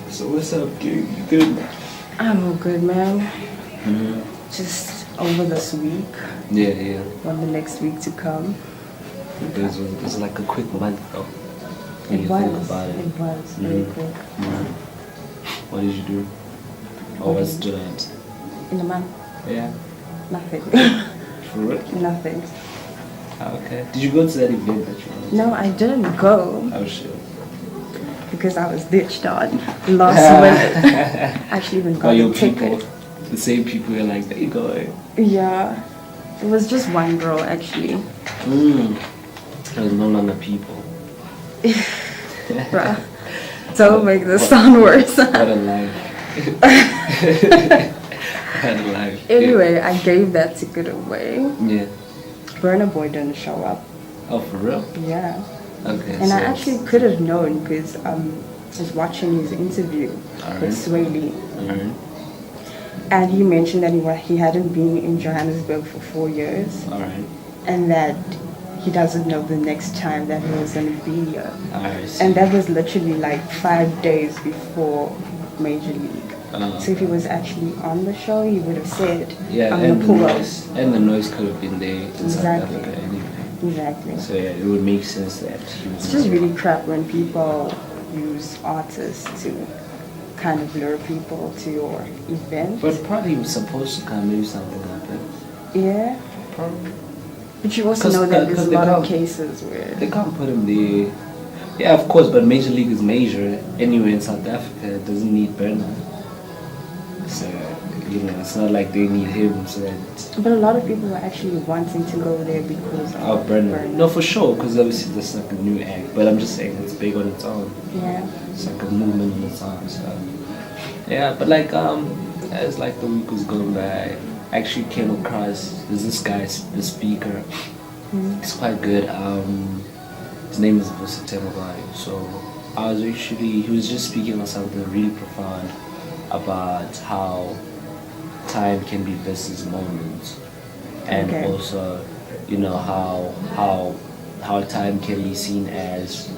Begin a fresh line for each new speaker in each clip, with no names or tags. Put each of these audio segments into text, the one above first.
So what's up, dude? You good?
I'm all good, man.
Mm-hmm.
Just over this week.
Yeah.
Want the next week to come.
It was like a quick month though. When
It
you
was.
think about it.
It was very quick.
Mm-hmm. What did you do? Or what stood out?
In a month?
Yeah.
Nothing.
For real?
Nothing.
Okay. Did you go to that event that you went to?
No, I didn't go
Oh shit.
because I was ditched on last minute. Actually even got
By your
a ticket.
people, the same people you're like, there you go.
Yeah. It was just one girl actually.
There was no longer people.
Bruh. Don't make this sound worse.
What a life. What a life.
Anyway, I gave that ticket away.
Yeah.
Burner Boy didn't show up.
Oh, for real?
Yeah.
Okay.
And I actually could have known because I was watching his interview with Sway Lee.
Alright.
And he mentioned that he hadn't been in Johannesburg for 4 years.
Alright.
And that he doesn't know the next time that he was going to be here.
Alright.
And that was literally like 5 days before Major League. So if he was actually on the show, he would have said,
yeah,
I'm
and
going to pull up.
and the noise could have been there in South
Exactly.
Africa anyway.
Exactly.
So yeah, it would make sense that he was.
It's just really crap when people use artists to kind of lure people to your event.
But probably he was supposed to come, maybe something happened.
Yeah.
Probably.
But you also know that there's a lot of cases where
They can't put him there. Yeah, of course, but Major League is major. Anywhere in South Africa, it doesn't need Burner. So, it's not like they need him. So that.
But a lot of people are actually wanting to go there because of
Burner. No, for sure, because obviously that's like a new act. But I'm just saying it's big on its own.
Yeah.
It's like a movement on its own. So, yeah, but like as like the week was going by, I actually came across there's this guy, the speaker. He's quite good. His name is Beyonce. So he was just speaking on something really profound about how time can be versus moments, and also, how time can be seen as,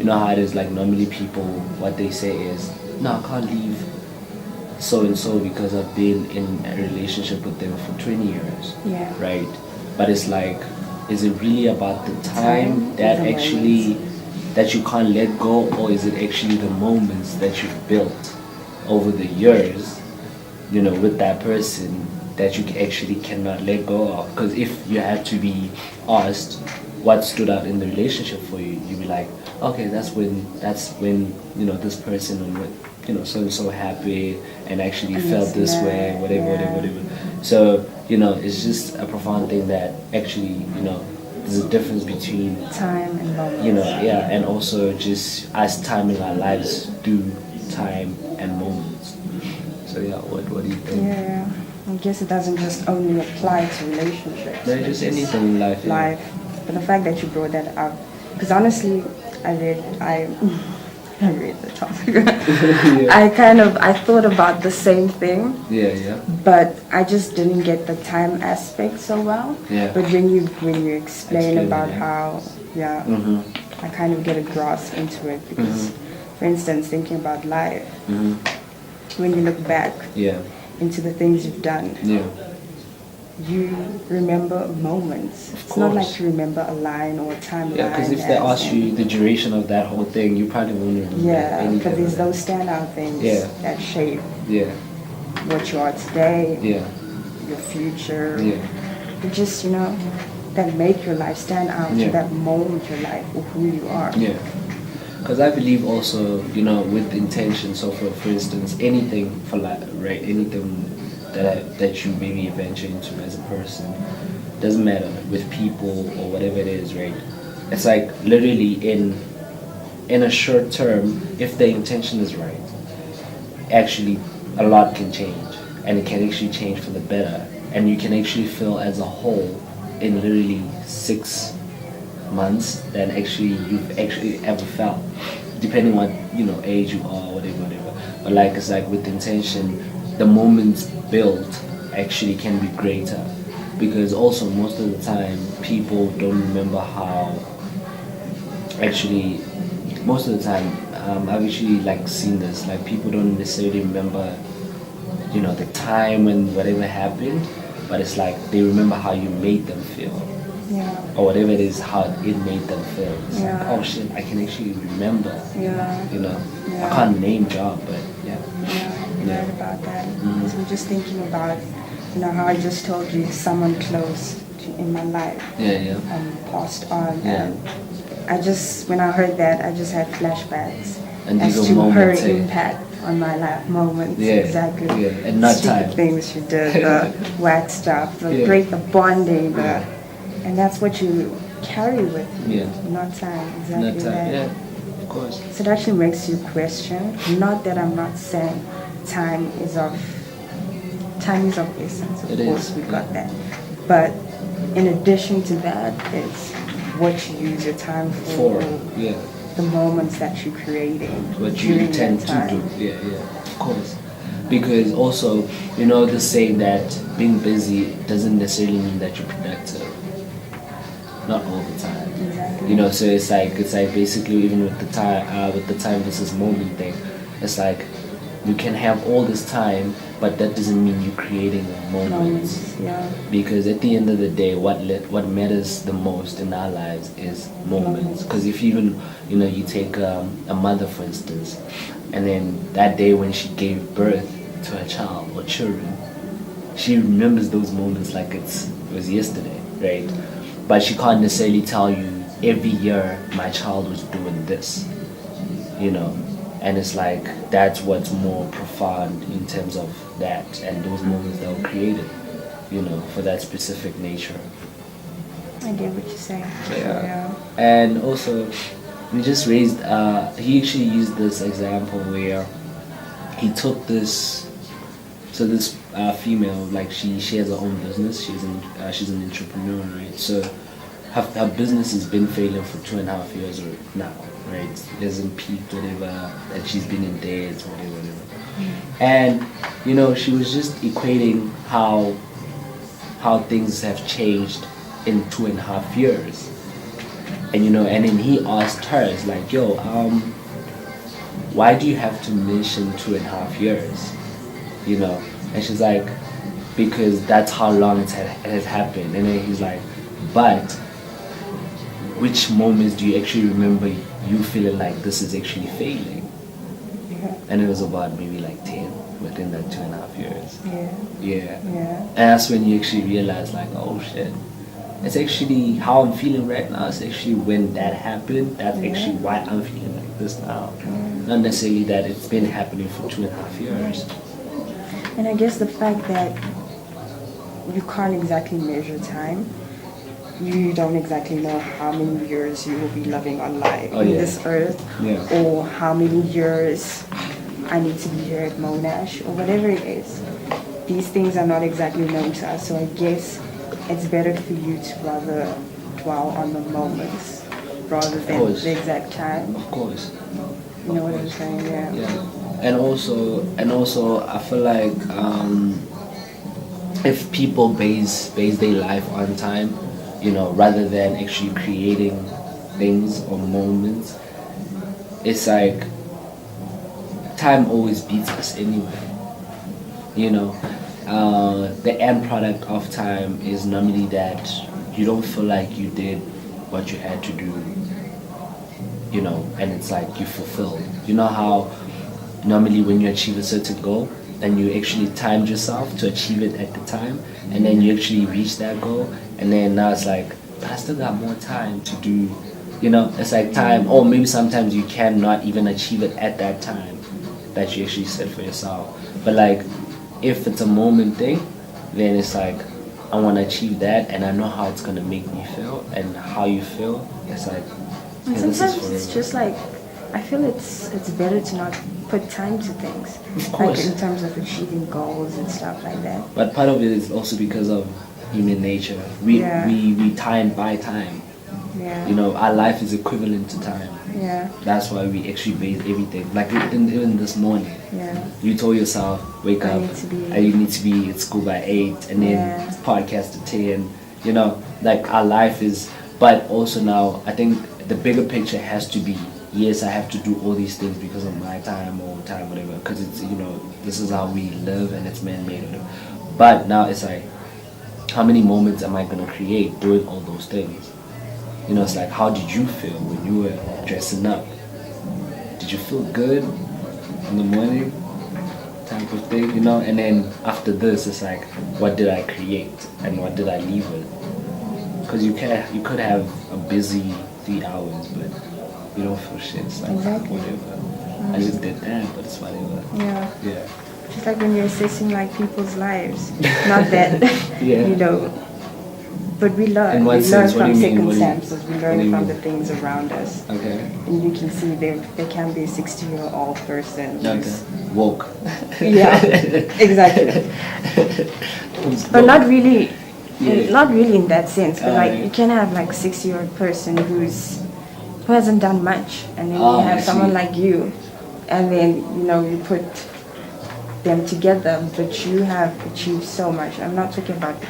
how it is like normally people, what they say is, no, I can't leave so and so because I've been in a relationship with them for 20 years.
Yeah.
Right? But it's like, is it really about the time that actually that you can't let go, or is it actually the moments that you've built over the years, with that person that you actually cannot let go of? Because if you had to be asked what stood out in the relationship for you, you'd be like, okay, that's when this person and so and so happy and actually felt this way, whatever. So it's just a profound thing that actually there's a difference between
time and moments.
And also just us timing our lives through time and moments. So what do you think?
Yeah, I guess it doesn't just only apply to relationships.
No, just anything in life.
Life. But the fact that you brought that up, because honestly, I read the topic. I thought about the same thing.
Yeah.
But I just didn't get the time aspect so well.
Yeah.
But when you explain about how,
Mm-hmm.
I kind of get a grasp into it because, for instance, thinking about life, when you look back into the things you've done, you remember moments. It's not like you remember a line or a timeline.
Yeah, because if they ask you the duration of that whole thing, you probably won't remember anything.
Because there's those standout things that shape what you are today, your future. It just, that make your life stand out to that moment in your life of who you are.
Yeah. Because I believe also, with intention. So for instance, anything for life, right? Anything that you maybe venture into as a person, doesn't matter, with people or whatever it is, right? It's like literally in a short term, if the intention is right, actually a lot can change, and it can actually change for the better, and you can actually feel as a whole in literally 6 months than actually you've actually ever felt, depending on what age you are, whatever. But like it's like with intention, the moments built actually can be greater, because also most of the time people don't remember how actually most of the time I've actually like seen this. Like people don't necessarily remember, the time when whatever happened, but it's like they remember how you made them feel.
Yeah.
Or whatever it is, how it made them feel. It's
Yeah.
like, oh shit, I can actually remember.
Yeah.
I can't name job, but yeah.
Yeah, you're right about that. Because I'm just thinking about, how I just told you someone close in my life passed on.
Yeah.
And when I heard that, I just had flashbacks
And
as
these
to
are
her
moments,
impact on my life, moments.
Yeah.
Exactly.
Yeah. And not
stupid
time.
things she did, the whack stuff, the bonding, and that's what you carry with you.
Yeah.
Not time. Exactly.
Not time.
That.
Yeah. Of course.
So it actually makes you question. Not that I'm not saying time is of essence. Of course, we got that. But in addition to that, it's what you use your time for. The moments that you're creating.
What you intend to do. Yeah. Of course. Because also, the saying that being busy doesn't necessarily mean that you're productive. Not all the time.
Exactly.
So it's like basically even with the time versus moment thing, it's like you can have all this time, but that doesn't mean you're creating moments.
Yeah.
Because at the end of the day, what matters the most in our lives is moments. Because if even you take a mother for instance, and then that day when she gave birth to a child or children, she remembers those moments like it was yesterday, right? But she can't necessarily tell you every year my child was doing this, and it's like that's what's more profound in terms of that and those moments that were created, for that specific nature.
I get what you're saying.
Yeah. And also, we just raised. He actually used this example where he took this. So this female, like she has her own business. She's an entrepreneur, right? So her business has been failing for 2.5 years now, right? It hasn't peaked, whatever, and she's been in debt, whatever. And she was just equating how things have changed in 2.5 years, and and then he asked her, it's like, yo, why do you have to mention 2.5 years? And she's like, because that's how long it has happened. And then he's like, but which moments do you actually remember you feeling like this is actually failing? And it was about maybe like 10 within that 2.5 years. Yeah. And that's when you actually realize like, oh shit, it's actually how I'm feeling right now. It's actually when that happened, that's actually why I'm feeling like this now. Not necessarily that it's been happening for 2.5 years.
And I guess the fact that you can't exactly measure time, you don't exactly know how many years you will be living on life on this earth, or how many years I need to be here at Monash, or whatever it is. These things are not exactly known to us, so I guess it's better for you to rather dwell on the moments rather than the exact time.
Of course.
You know what I'm saying?
Yeah. And also, I feel like if people base their life on time, rather than actually creating things or moments, it's like time always beats us anyway. The end product of time is normally that you don't feel like you did what you had to do, and it's like you fulfilled. You know how normally when you achieve a certain goal, and you actually timed yourself to achieve it at the time, and then you actually reach that goal, and then now it's like, but I still got more time to do, it's like time, or maybe sometimes you cannot even achieve it at that time that you actually set for yourself. But like, if it's a moment thing, then it's like, I want to achieve that, and I know how it's going to make me feel, and how you feel, it's like,
sometimes it's just like, I feel it's better to not put time to things.
Of course.
Like in terms of achieving goals and stuff like that.
But part of it is also because of human nature. We time by time.
Yeah.
Our life is equivalent to time.
Yeah.
That's why we actually base everything. Like even this morning.
Yeah.
You told yourself, wake up, you need to be at school by 8, and then podcast at 10. Like our life is, but also now I think the bigger picture has to be yes, I have to do all these things because of my time or time, whatever, because it's, this is how we live and it's man-made. But now it's like, how many moments am I going to create doing all those things? It's like, how did you feel when you were dressing up? Did you feel good in the morning? Type of thing, And then after this, it's like, what did I create and what did I leave with? Because you could have a busy 3 hours, but you don't feel shit. It's like,
exactly.
Whatever. I just did that, but it's whatever. Yeah.
Just like when you're assessing like people's lives. Not that, but we learn.
In what sense?
Learn
What
from
do you mean?
circumstances. We learn from the things around us.
Okay.
And you can see there can be a 60-year-old person who's
woke.
Yeah, exactly. But not really. Not really in that sense, but like you can have like 60-year-old person who hasn't done much, and then you have someone like you, and then you put them together, but you have achieved so much. I'm not talking about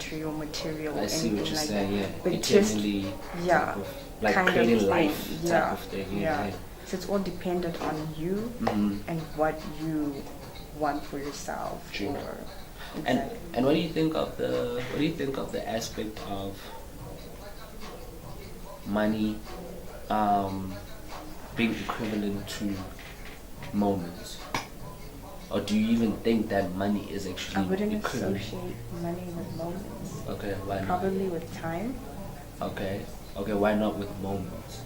material.
I see what you're
like
saying.
that,
Yeah,
but
eternally,
just
like
kind
creating
of
life
thing.
type of thing. Yeah.
So it's all dependent on you and what you want for yourself.
True.
Exactly.
And what do you think of the aspect of money being equivalent to moments? Or do you even think that money is actually
I wouldn't
equivalent?
associate money with moments.
Okay, why not?
Probably with time.
Okay, why not with moments?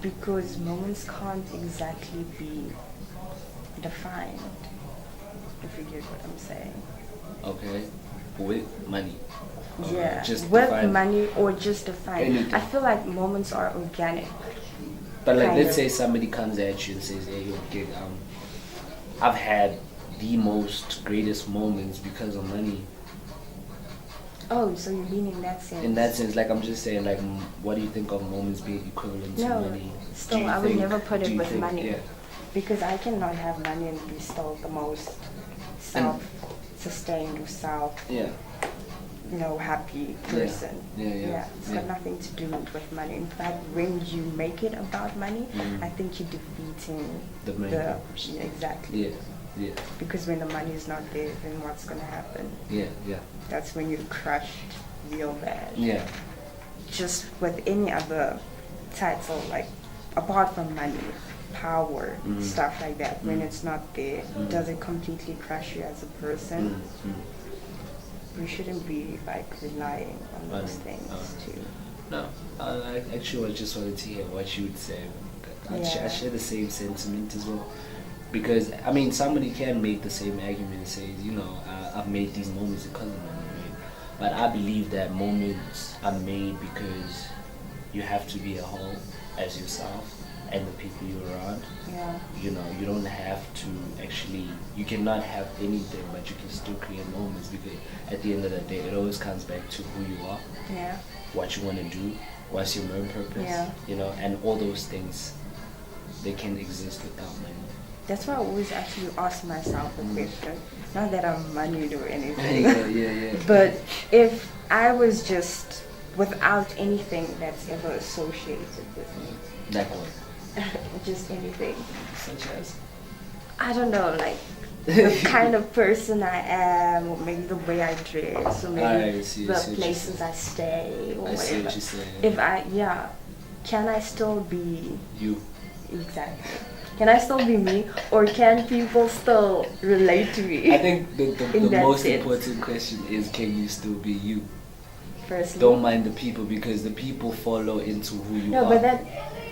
Because moments can't exactly be defined, if you get what I'm saying.
Okay, with money.
Yeah,
just
with
define
money or just defined.
anything.
I feel like moments are organic.
But like,
kind
let's
of.
say somebody comes at you and says, "Hey, yo, kid, I've had the most greatest moments because of money."
Oh, so you mean in that sense?
In that sense, like I'm just saying, like, what do you think of moments being equivalent to money?
Still, I would never put it with money.
Yeah.
Because I cannot have money and be still the most self-sustained or happy person.
Yeah.
It's got nothing to do with money. In fact, when you make it about money, I think you're defeating
the main purpose.
Yeah, exactly.
Yeah.
Because when the money is not there, then what's gonna happen?
Yeah.
That's when you're crushed real bad.
Yeah.
Just with any other title, like apart from money, power, stuff like that, when it's not there, does it completely crush you as a person? We shouldn't be like relying on those things too.
No, I actually just wanted to hear what you would say. I share the same sentiment as well. Because, I mean, somebody can make the same argument and say, I've made these moments because of money, right? But I believe that moments are made because you have to be a whole as yourself and the people you're around.
Yeah.
You don't have to actually, you cannot have anything, but you can still create moments, because at the end of the day, it always comes back to who you are, what you want to do, what's your main purpose, and all those things, they can exist without money.
That's why I always actually ask myself a question. Not that I'm moneyed or anything.
yeah.
But if I was just without anything that's ever associated with me.
Like what?
Just anything.
Such as?
I don't know, like the kind of person I am, or maybe the way I dress, or maybe the places I stay, or whatever.
I see what you're saying.
If can I still be
you?
Exactly. Can I still be me, or can people still relate to me?
I think the most important question is, can you still be you?
Firstly.
Don't mind the people, because the people follow into who you are.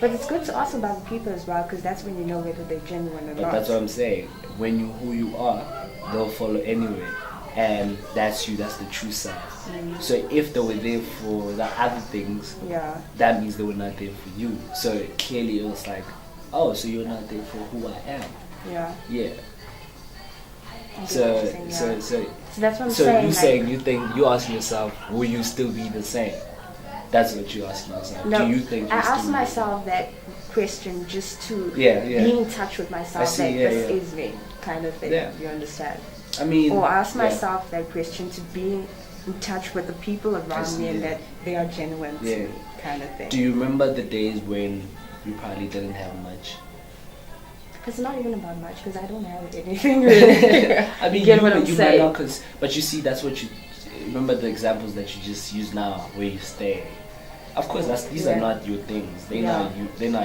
But it's good to ask about the people as well, because that's when you know whether they're genuine or not.
That's what I'm saying. When you who you are, they'll follow anyway, and that's you. That's the true self. So if they were there for the other things, that means they were not there for you. So clearly it was like, oh, so you're not there for who I am. Yeah. So
that's what I'm saying.
So you saying you asking yourself, will you still be the same? That's what you're asking yourself.
No,
do you think?
I ask myself that question just to be in touch with myself. This is me, kind of thing. You understand?
I mean,
or ask myself that question to be in touch with the people around me, and that they are genuine to me, kind of thing.
Do you remember the days when you probably didn't have much.
It's not even about much because I don't have anything really.
I mean,
get what I'm saying?
Might not, but you see, that's what you remember the examples that you just used now, where you stay. Of course, these are not your things. They're not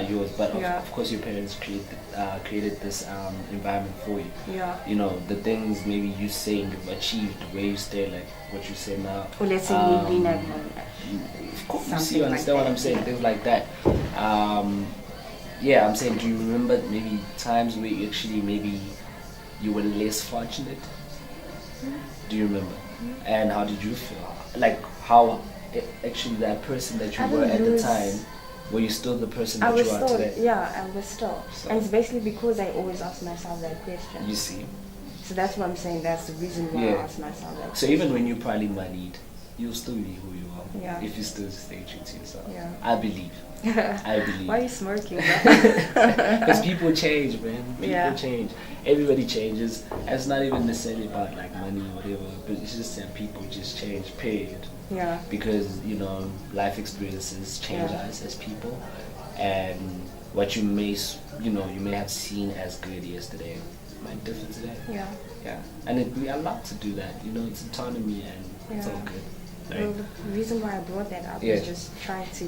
yours. But of course, your parents created this environment for you.
Yeah.
You know, the things maybe you say you've achieved, where you stay, like what you say now.
Or let's say you've been at home.
Of course, you see, you understand what I'm saying. Things like that. Yeah, I'm saying, do you remember maybe times where you actually maybe you were less fortunate? Do you remember? And how did you feel? Like how actually that person that you were at the time, were you still the person that you are today?
Yeah, I was still. So. And it's basically because I always ask myself that question.
You see?
So that's what I'm saying, that's the reason why I ask myself that question.
So even when you probably moneyed, you'll still be who you are.
Yeah.
If you still stay true to yourself.
Yeah.
I believe.
Why are you smirking?
Because people change, man. People change. Everybody changes. It's not even necessarily about like money or whatever, but it's just that people just change, period.
Yeah.
Because, you know, life experiences change us as people, and what you may have seen as good yesterday might differ today.
Yeah.
Yeah. And we are allowed to do that. You know, it's autonomy, and it's all good. Right.
Well, the reason why I brought that up is just trying to,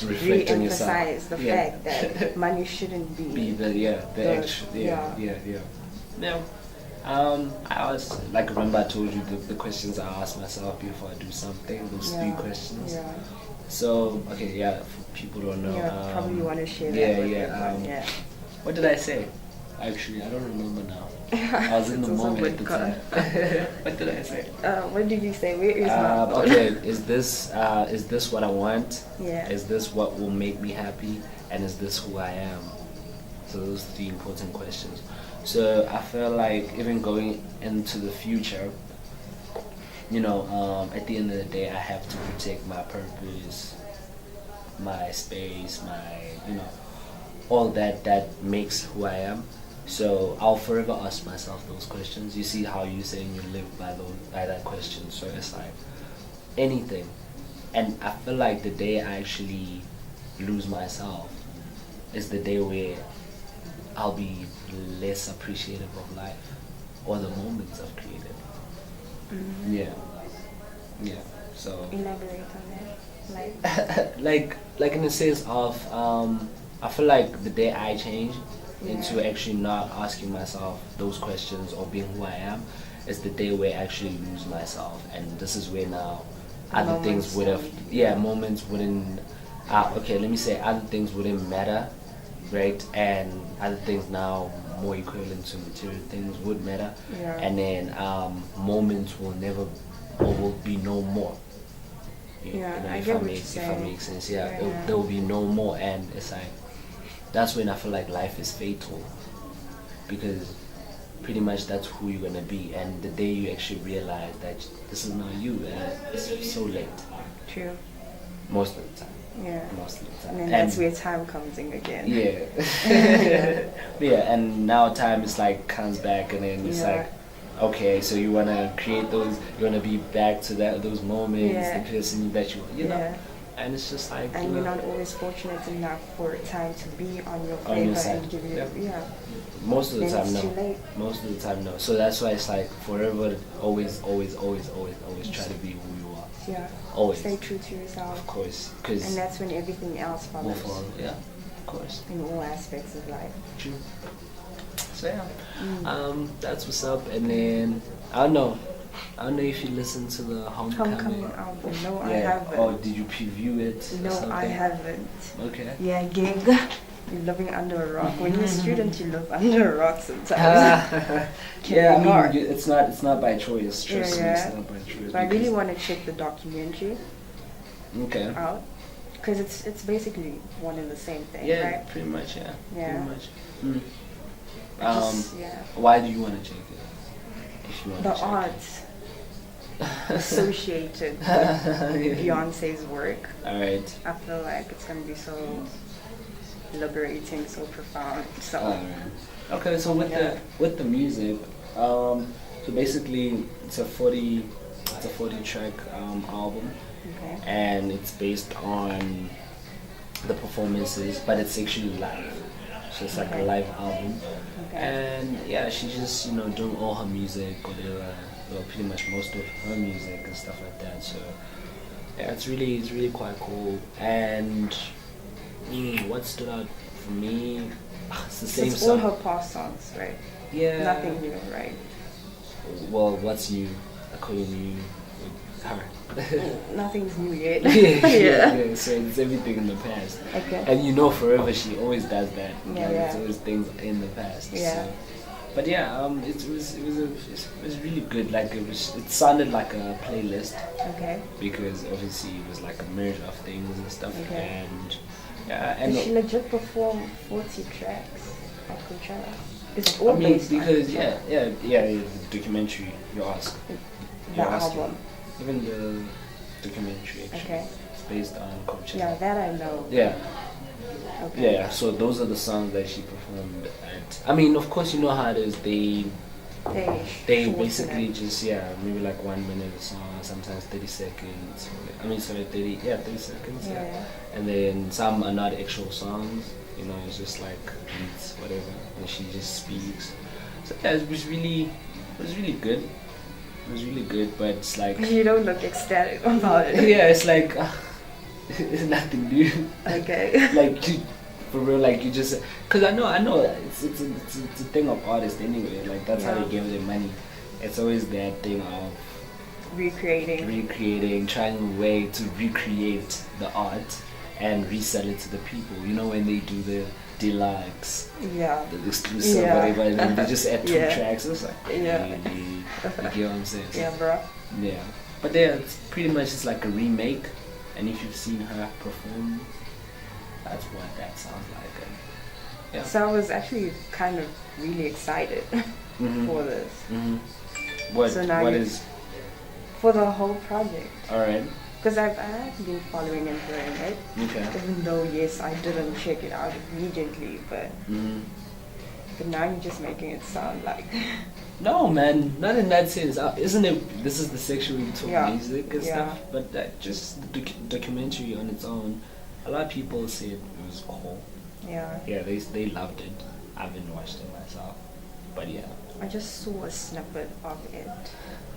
re-emphasize the fact that money shouldn't be
Now, I always, like, remember I told you the questions I ask myself before I do something, those 3 questions. Yeah. So, okay, for people who don't know.
Yeah, probably you want to share that with everyone.
What did I say? Actually, I don't remember now. I was in the moment at the time. What did I say?
What did you say? Where is my phone?
Okay, is this what I want?
Yeah.
Is this what will make me happy? And is this who I am? So those are 3 important questions. So I feel like even going into the future, you know, at the end of the day, I have to protect my purpose, my space, all that makes who I am. So I'll forever ask myself those questions. You see how you saying you live by that question. So it's like anything. And I feel like the day I actually lose myself is the day where I'll be less appreciative of life or the moments I've created.
Mm-hmm.
Yeah. So
elaborate on that.
Like in the sense of I feel like the day I change into actually not asking myself those questions or being who I am is the day where I actually lose myself, and this is where now other things moments wouldn't let me say other things wouldn't matter, right? And other things now more equivalent to material things would matter, and then moments will never or will be no more. If I make sense, there will be no more, and it's like that's when I feel like life is fatal, because pretty much that's who you're gonna be, and the day you actually realize that this is not you, it's so late.
True.
Most of the time.
Yeah.
Most of the time.
And then that's where time comes in again.
Yeah. And now time is like comes back, and then it's like, okay, so you wanna create those, you wanna be back to those moments, the person that you know. And it's just like,
and you're not always fortunate enough for time to be on your favor and give you
most of the time no. Most of the time no. So that's why it's like forever, always try to be who you are.
Yeah.
Always.
Stay true to yourself.
Of course.
And that's when everything else follows.
Yeah. Of course.
In all aspects of life.
True. So that's what's up. And then I don't know if you listened to the Homecoming
Album. No, I haven't.
Or did you preview it?
No, I haven't.
Okay.
Yeah, gig. You're living under a rock. When you're a student, you live under a rock sometimes.
I mean, it's not by choice. Trust me, it's not by choice.
But I really want to check the documentary.
Okay.
Out, because it's basically one and the same thing, right?
Pretty much. Yeah. Pretty much. Why do you want to check it?
The arts associated with Beyonce's work.
Alright.
I feel like it's gonna be so liberating, so profound. So
okay, so with the music, so basically it's a 40 track album, and it's based on the performance performances, but it's actually live. So it's like a live album.
Okay.
And yeah, she's just, you know, doing all her music, whatever, well, pretty much most of her music and stuff like that. So yeah, it's really quite cool. And what stood out for me, it's the same
It's
song.
all her past songs, right?
Yeah.
Nothing new, right?
Well, what's new according to you with her?
Nothing's new yet.
yeah. So it's everything in the past.
Okay.
And you know, forever she always does that.
Yeah,
It's always things in the past.
Yeah.
So. But yeah, it was really good. Like it sounded like a playlist.
Okay.
Because obviously it was like a merge of things and stuff.
Okay.
And yeah, and
Did she legit perform 40 tracks at Coachella? Is it all based
because
on
the documentary you ask.
the album?
Even the documentary actually.
Okay.
It's based on Coachella.
Yeah, that I know.
Yeah.
Okay.
Yeah, so those are the songs that she performed at. I mean, of course, you know how it is. They basically just maybe like 1 minute a song, sometimes 30 seconds. 30 seconds.
Yeah.
And then some are not actual songs. You know, it's just like beats, whatever, and she just speaks. So yeah, it was really good. It was really good, but it's like
You don't look ecstatic about it.
yeah, it's like it's nothing new.
Okay.
Like you, for real, like you just, cause I know it's a thing of artists anyway. Like that's how they give their money. It's always that thing of recreating, trying a way to recreate the art and resell it to the people. You know, when they do the deluxe, the exclusive, whatever, and then they just add 2 tracks. It's like really, you get what I'm saying? So,
Yeah, bro.
yeah, but yeah, it's pretty much just like a remake. And if you've seen her perform, that's what that sounds like. And, yeah.
So I was actually kind of really excited for this.
What
So now
what is
for the whole project?
all right?
Because I've been following and hearing it.
Okay.
Even though yes, I didn't check it out immediately, but now you're just making it sound like
No, man, not in that sense. Isn't it? This is the section we talk music and
Yeah.
stuff. But just the documentary on its own, a lot of people said it was cool.
Yeah.
Yeah, they loved it. I haven't watched it myself, but yeah.
I just saw a snippet of it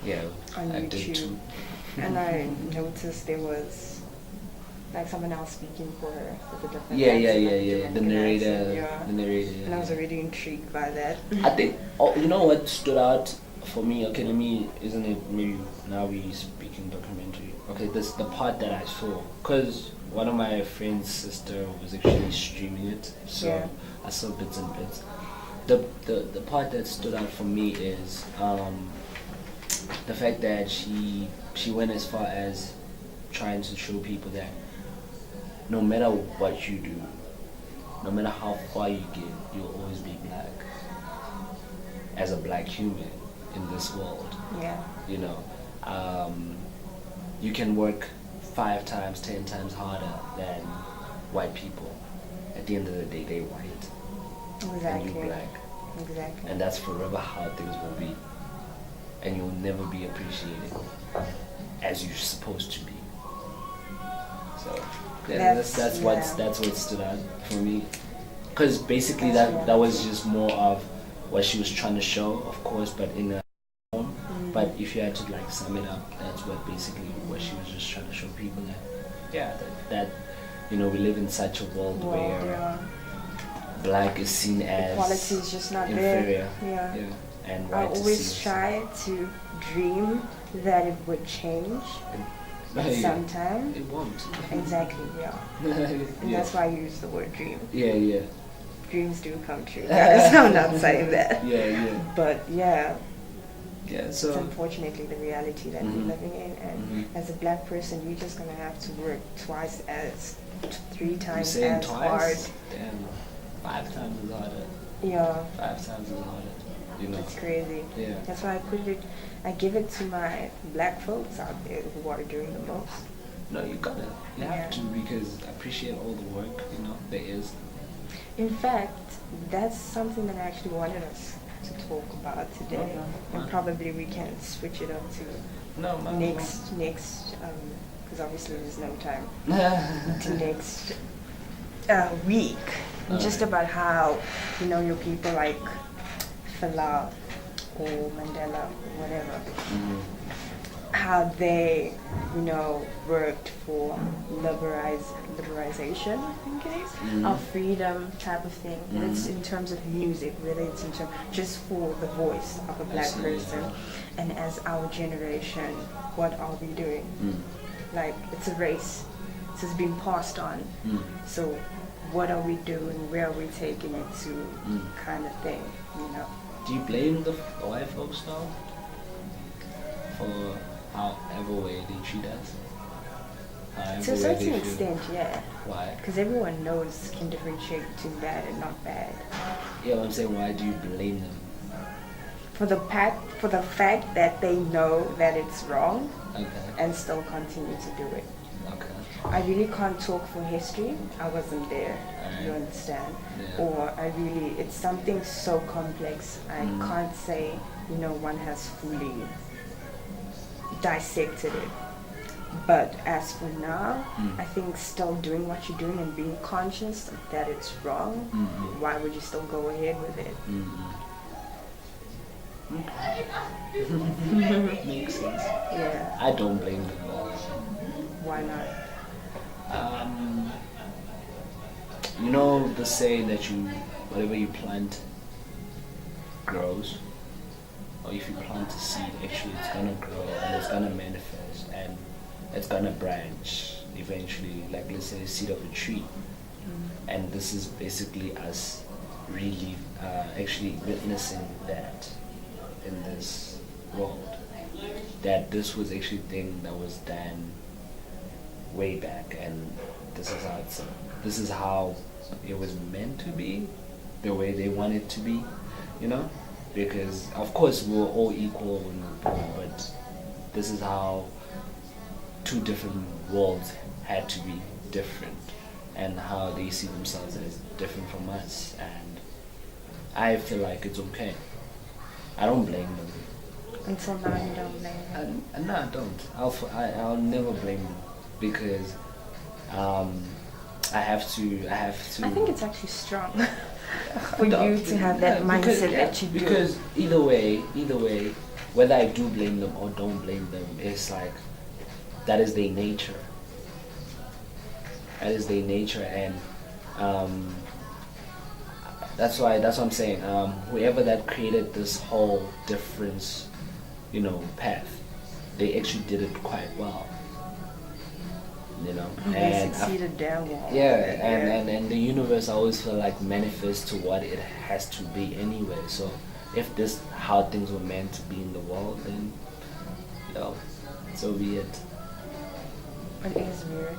Yeah,
on
I did
YouTube,
too.
and I noticed there was like someone else speaking for her with a different
Yeah.
accent, like different
The
accent,
narrator.
And I was already intrigued by that.
I think, you know what stood out for me, okay, isn't it maybe now we speaking documentary, okay, this the part that I saw, because one of my friend's sister was actually streaming it, so I saw bits and bits. The part that stood out for me is the fact that she went as far as trying to show people that no matter what you do, no matter how far you get, you'll always be black. As a black human in this world. Yeah. You know, you can work 5 times, 10 times harder than white people. At the end of the day, they're white.
Exactly.
And you're black.
Exactly.
And that's forever how things will be. And you'll never be appreciated as you're supposed to be. So that's what stood out for me. Because basically that was just more of what she was trying to show, of course, but in a form. But if you had to like sum it up, that's what she was just trying to show people that you know, we live in such a world where black is seen as
equality is just not
inferior.
there. Yeah.
And
I
white
always try to dream that it would change. Sometime.
It won't.
Exactly, and that's why I use the word dream.
Yeah.
Dreams do come true. I'm not saying that. But
so
it's unfortunately the reality that we're living in, and as a black person, you're just gonna have to work 3 times as hard.
Damn, 5 times as harder. 5 times as harder. You know.
It's crazy.
Yeah.
That's why I give it to my black folks out there who are doing the most.
No, you have to, because I appreciate all the work, you know, there is.
In fact, that's something that I actually wanted us to talk about today. And probably we can switch it up to next, because obviously there's no time, to next week, just about how, your people like Fela or Mandela, whatever, how they, worked for liberalization, I think it is, of freedom type of thing. It's in terms of music, whether it's in terms just for the voice of a black person. And as our generation, what are we doing? Like, it's a race. So it's being passed on. So what are we doing? Where are we taking it to? Kind of thing,
Do you blame the white folks now for however way they treat us?
To a certain extent, yeah.
Why?
Because everyone knows can differentiate between bad and not bad.
Yeah, I'm saying, why do you blame them?
For the fact that they know that it's wrong, and still continue to do it.
Okay.
I really can't talk for history. I wasn't there. You understand?
Yeah.
Or it's something so complex. I can't say, one has fully dissected it. But as for now, I think still doing what you're doing and being conscious that it's wrong, why would you still go ahead with it?
Makes sense.
Yeah.
I don't blame them.
Why not?
The saying that whatever you plant grows, or if you plant a seed, actually it's gonna grow and it's gonna manifest and it's gonna branch eventually, like let's say a seed of a tree. And this is basically us really actually witnessing that in this world, that this was actually a thing that was done way back, and this is how it was meant to be, the way they want it to be, because of course we were all equal when we were born, but this is how two different worlds had to be different, and how they see themselves as different from us. And I feel like it's okay. I don't blame them.
Until now, you don't blame them?
No, I don't. I'll never blame them, because I have to.
I think it's actually strong for you to have that mindset that you do.
Because either way, whether I do blame them or don't blame them, it's like that is their nature. That is their nature, and that's what I'm saying. Whoever that created this whole difference, path, they actually did it quite well.
They succeeded damn well.
Yeah, and the universe, I always feel like, manifests to what it has to be anyway. So if this how things were meant to be in the world, then so be it.
It is weird.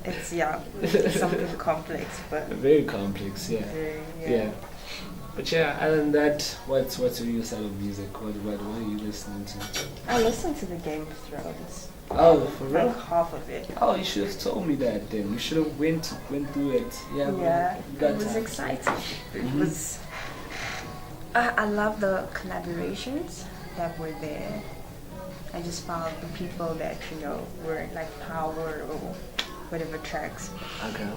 It's something complex, but
very complex. Yeah. But other than that, what's your side of music? What are you listening to?
I listen to the Game of Thrones.
Oh, for real?
Like half of it.
Oh, you should have told me that then. You should have went through it.
Yeah, it was exciting. It was. I love the collaborations that were there. I just found the people that were like Power or whatever tracks.
Okay.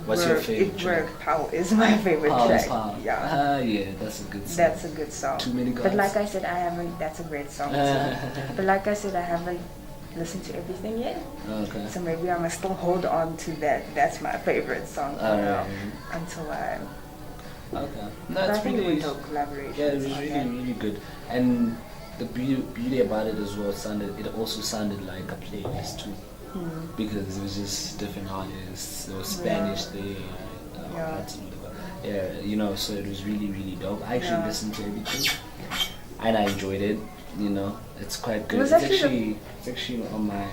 What's your favorite track?
Power is my favorite track.
Power.
Yeah.
Yeah, that's a good song.
That's a good song.
Too Many Gods.
But like I said, that's a great song too. But like I said, I haven't listened to everything yet.
Okay.
So maybe I must still hold on to that. That's my favorite song for now until I.
Okay.
No, I think it was a collaboration.
Yeah, it was really good. And the beauty about it as well, it also sounded like a playlist too. Because it was just different artists. There was Spanish there, so it was really dope. I actually listened to everything, and I enjoyed it. It's quite good. It's actually on my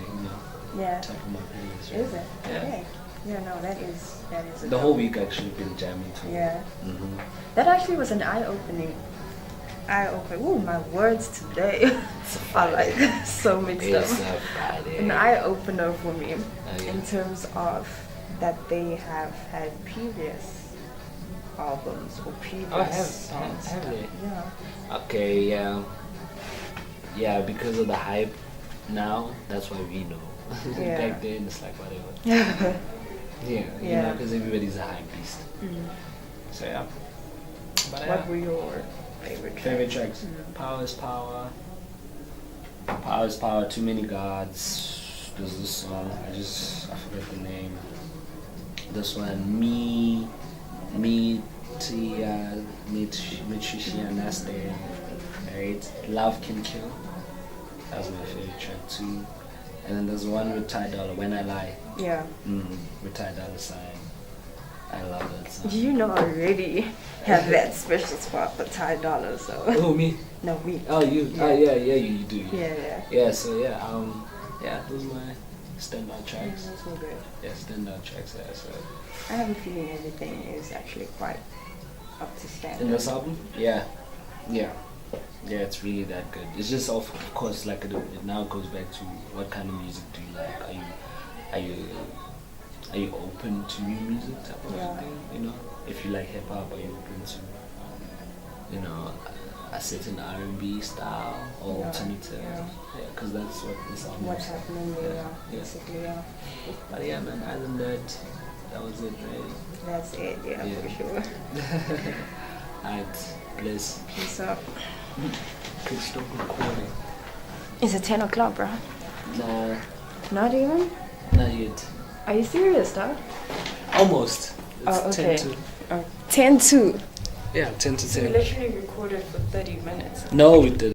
top of my playlist.
Is it?
Yeah.
Okay. Yeah, no, that is.
The whole week actually been jamming too.
Yeah. That actually was an eye-opening. Ooh, my words today are like so mixed up. An eye-opener for me in terms of that they have had previous albums or previous songs.
Have they?
Yeah.
Okay, yeah, because of the hype now, that's why we know.
Yeah.
Back then, it's like whatever. Yeah, you know, because everybody's a hype beast. So yeah. But
what were your favorite
tracks? Power is Power. Power is Power. Too Many Gods. There's this song. I forget the name. This one, me, Tia, Understand. Right? Love Can Kill. That was my favorite track too. And then there's one with Ty Dolla, When I Lie.
Yeah.
With Ty Dolla Sign. I love that song.
You know, I already have that special spot for Ty Dolla, so.
Oh, me?
No, we.
Oh, you? Yeah. You do.
Yeah.
So those are my standout tracks.
Those were good.
Yeah, standout tracks. Yeah, so.
I have a feeling everything is actually quite up to standard.
In this album? Yeah, it's really that good. It's just of course like it now goes back to what kind of music do you like? Are you open to new music type of thing? You know, if you like hip hop, are you open to a certain R&B style or alternative? Yeah, because that's what this album.
What's happening there? Basically, yeah.
But yeah, man. Other than that was it, right?
That's it. Yeah, for sure.
Alright, bless.
Peace up.
Could stop recording.
Is it 10 o'clock, bro?
Nah.
Not even?
Not yet.
Are you serious, dog?
Almost. It's
okay.
10 to.
10 to.
Yeah, 10 to 10.
We literally recorded for 30 minutes.
No, we didn't.